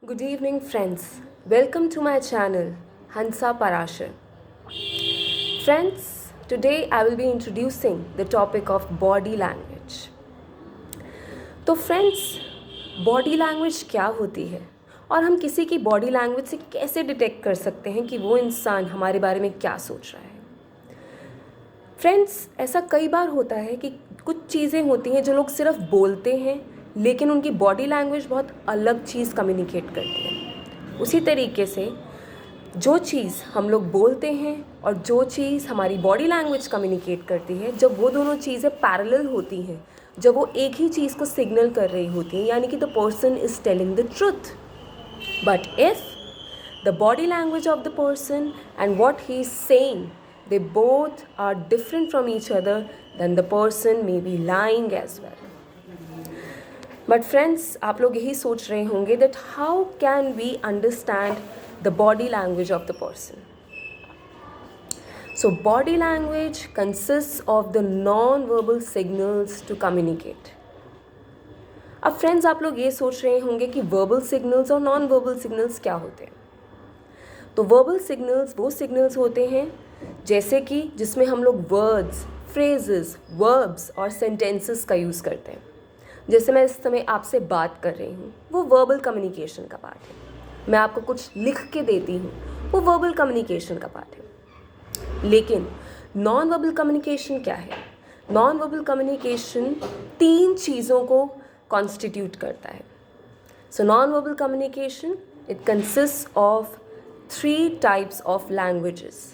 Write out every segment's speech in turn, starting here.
Good evening, friends. Welcome to my channel, Hansa Parashar. Friends, today I will be introducing the topic of body language. तो friends, body language क्या होती है और हम किसी की बॉडी लैंग्वेज से कैसे डिटेक्ट कर सकते हैं कि वो इंसान हमारे बारे में क्या सोच रहा है। फ्रेंड्स, ऐसा कई बार होता है कि कुछ चीज़ें होती हैं जो लोग सिर्फ बोलते हैं, लेकिन उनकी बॉडी लैंग्वेज बहुत अलग चीज़ कम्युनिकेट करती है। उसी तरीके से जो चीज़ हम लोग बोलते हैं और जो चीज़ हमारी बॉडी लैंग्वेज कम्युनिकेट करती है, जब वो दोनों चीज़ें पैरेलल होती हैं, जब वो एक ही चीज़ को सिग्नल कर रही होती हैं, यानी कि the person is telling the truth. But if the body language of the person and what he is saying, they both are different from each other, then the person may be lying as well. But friends, आप लोग यही सोच रहे होंगे that how can we understand the body language of the person? So body language consists of the non-verbal signals to communicate. अब friends, आप लोग ये सोच रहे होंगे कि वर्बल सिग्नल्स और नॉन वर्बल सिग्नल्स क्या होते हैं। तो वर्बल सिग्नल्स वो सिग्नल्स होते हैं जैसे कि जिसमें हम लोग वर्ड्स, फ्रेजेस, वर्ब्स और सेंटेंसेस का यूज़ करते हैं। जैसे मैं इस समय आपसे बात कर रही हूँ, वो वर्बल कम्युनिकेशन का पार्ट है। मैं आपको कुछ लिख के देती हूँ, वो वर्बल कम्युनिकेशन का पार्ट है। लेकिन नॉन वर्बल कम्युनिकेशन क्या है? नॉन वर्बल कम्युनिकेशन 3 चीज़ों को कॉन्स्टिट्यूट करता है। So non verbal communication it consist of 3 types of languages.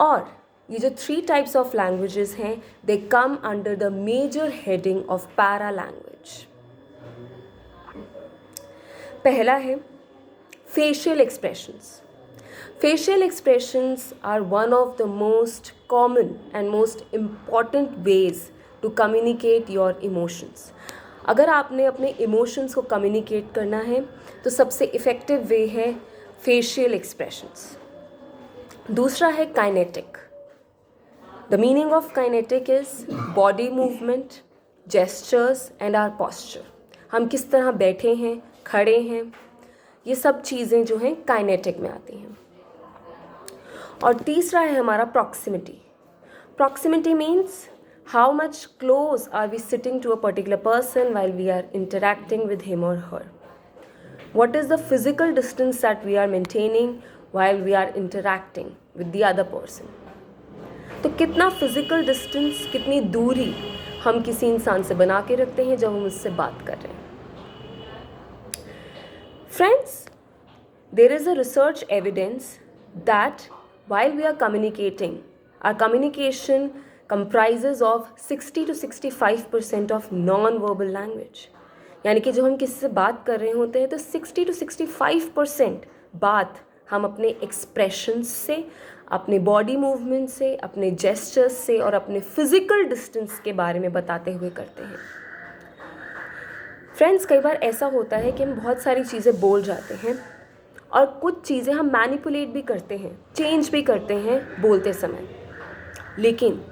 और ये जो 3 टाइप्स ऑफ लैंग्वेजेस हैं, they come under the major heading of para language. पहला है facial expressions. Facial expressions are one of the most common and most important ways to communicate your emotions. अगर आपने अपने emotions को communicate करना है तो सबसे इफ़ेक्टिव वे है फेशियल एक्सप्रेशंस। दूसरा है kinetic. The meaning of kinetic is body movement, gestures and our posture. हम किस तरह बैठे हैं, खड़े हैं, ये सब चीज़ें जो हैं काइनेटिक में आती हैं। और तीसरा है हमारा proximity. Proximity means how much close are we sitting to a particular person while we are interacting with him और her. What is the physical distance that we are maintaining while we are interacting with the other person? तो कितना physical distance, कितनी दूरी हम किसी इंसान से बना के रखते हैं जब हम उससे बात कर रहे हैं। Friends, there is a research evidence that while we are communicating, our communication comprises of 60 to 65% of non-verbal language. यानी कि जब हम किसी से बात कर रहे होते हैं तो 60 to 65% बात हम अपने एक्सप्रेशंस से, अपने बॉडी मूवमेंट से, अपने जेस्चर्स से और अपने फिजिकल डिस्टेंस के बारे में बताते हुए करते हैं। फ्रेंड्स, कई बार ऐसा होता है कि हम बहुत सारी चीज़ें बोल जाते हैं और कुछ चीज़ें हम मैनिपुलेट भी करते हैं, चेंज भी करते हैं बोलते समय, लेकिन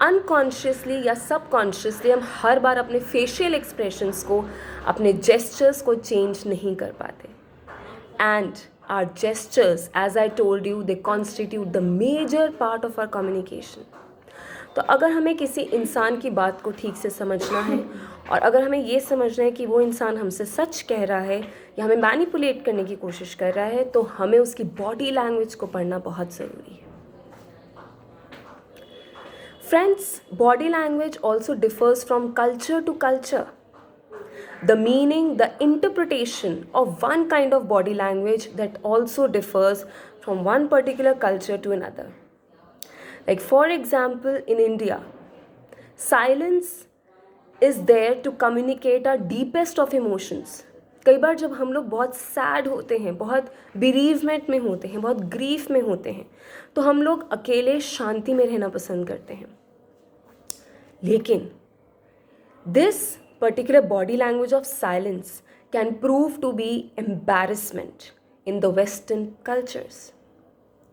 अनकॉन्शियसली या सबकॉन्शियसली हम हर बार अपने फेशियल एक्सप्रेशंस को, अपने जेस्चर्स को चेंज नहीं कर पाते। And our gestures, as I told you, they constitute the major part of our communication. तो अगर हमें किसी इंसान की बात को ठीक से समझना है और अगर हमें ये समझना है कि वो इंसान हमसे सच कह रहा है या हमें मैनिपुलेट करने की कोशिश कर रहा है, तो हमें उसकी बॉडी लैंग्वेज को पढ़ना बहुत ज़रूरी है। Friends, body language also differs from culture to culture. The meaning, the interpretation of one kind of body language that also differs from one particular culture to another. Like for example, in India, silence is there to communicate our deepest of emotions. कई बार जब हम लोग बहुत sad होते हैं, बहुत bereavement में होते हैं, बहुत grief में होते हैं, तो हम लोग अकेले शांति में रहना पसंद करते हैं। लेकिन this particular body language of silence can prove to be embarrassment in the Western cultures.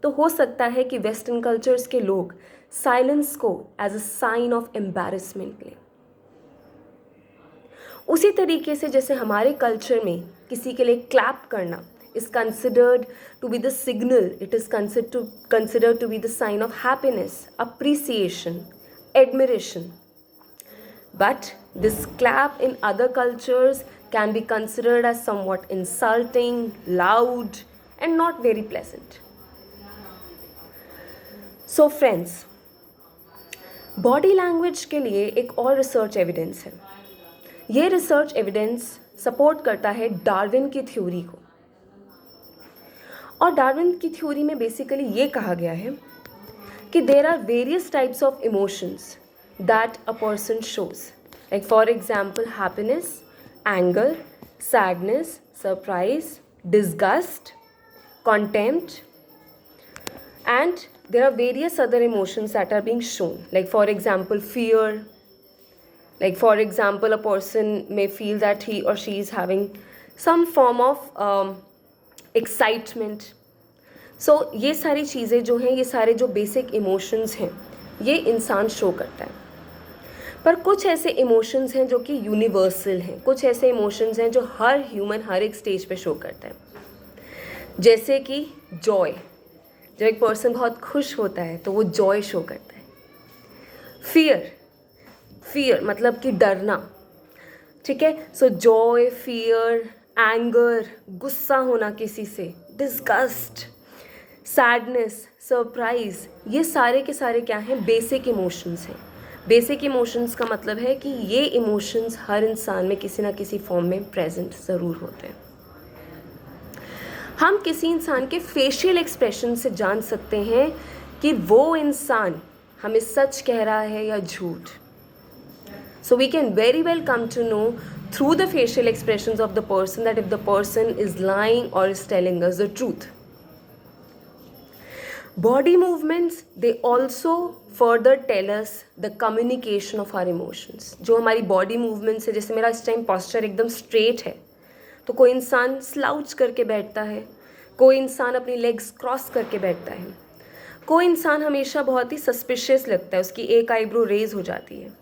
तो हो सकता है कि वेस्टर्न कल्चर्स के लोग साइलेंस को as a sign of embarrassment लें। उसी तरीके से जैसे हमारे कल्चर में किसी के लिए क्लैप करना is considered to be the signal, it is considered to be the sign of happiness, appreciation, admiration. But this clap in other cultures can be considered as somewhat insulting, loud, and not very pleasant. So friends, body language के लिए एक और research evidence है. ये research evidence support करता है Darwin की theory को. और डार्विन की थ्योरी में बेसिकली ये कहा गया है कि there are various types of emotions that a person shows, like for example happiness, anger, sadness, surprise, disgust, contempt, and there are various other emotions that are being shown, like for example fear, like for example a person may feel that he or she is having some form of excitement. So ये सारी चीज़ें जो हैं, ये सारे जो basic emotions हैं, ये इंसान शो करता है. पर कुछ ऐसे इमोशंस हैं जो कि यूनिवर्सल हैं, कुछ ऐसे इमोशंस हैं जो हर ह्यूमन हर एक स्टेज पे शो करता है. जैसे कि जॉय, जब एक पर्सन बहुत खुश होता है तो वो जॉय शो करता है. फियर मतलब कि डरना, ठीक है. सो जॉय, फियर, एंगर, गुस्सा होना किसी से, डिस्गस्ट, सैडनेस, सरप्राइज, ये सारे के सारे क्या हैं, बेसिक इमोशंस हैं. बेसिक इमोशंस का मतलब है कि ये इमोशंस हर इंसान में किसी ना किसी फॉर्म में प्रेजेंट ज़रूर होते हैं. हम किसी इंसान के फेशियल एक्सप्रेशन से जान सकते हैं कि वो इंसान हमें सच कह रहा है या झूठ. So we can very well come to know through the facial expressions of the person that if the person is lying और is telling us the truth. Body movements, they also further tell us the communication of our emotions. जो हमारी body movements है, जैसे मेरा इस time posture एकदम straight है, तो कोई इंसान स्लाउच करके बैठता है, कोई इंसान अपनी लेग्स क्रॉस करके बैठता है, कोई इंसान हमेशा बहुत ही सस्पिशियस लगता है, उसकी एक आईब्रो रेज हो जाती है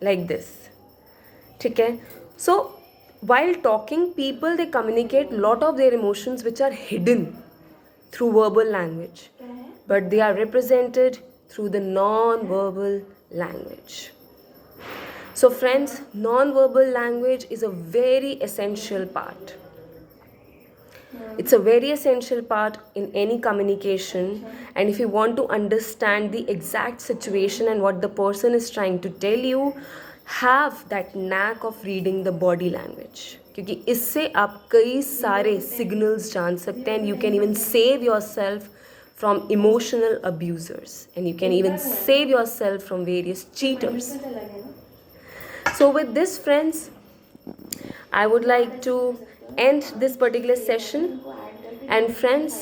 लाइक दिस, ठीक है. So while talking people they communicate lot of their emotions which are hidden through verbal language, but they are represented through the non-verbal language. So friends, non-verbal language is a very essential part. It's a very essential part in any communication, and if you want to understand the exact situation and what the person is trying to tell you, have that knack of reading the body language. क्योंकि इससे आप कई सारे signals जान सकते हैं, and you can even save yourself from emotional abusers, and you can even save yourself from various cheaters. So with this friends, I would like to end this particular session, and friends,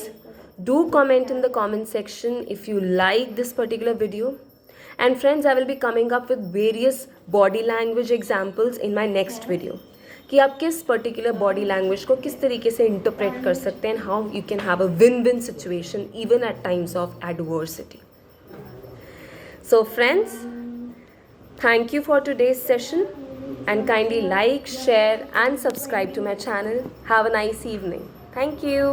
do comment in the comment section if you like this particular video. And friends, I will be coming up with various body language examples in my next video, कि आप किस particular body language को किस तरीके से interpret कर सकते हैं, how you can have a win win situation even at times of adversity. So friends, thank you for today's session, and kindly like, share and subscribe to my channel. Have a nice evening. Thank you.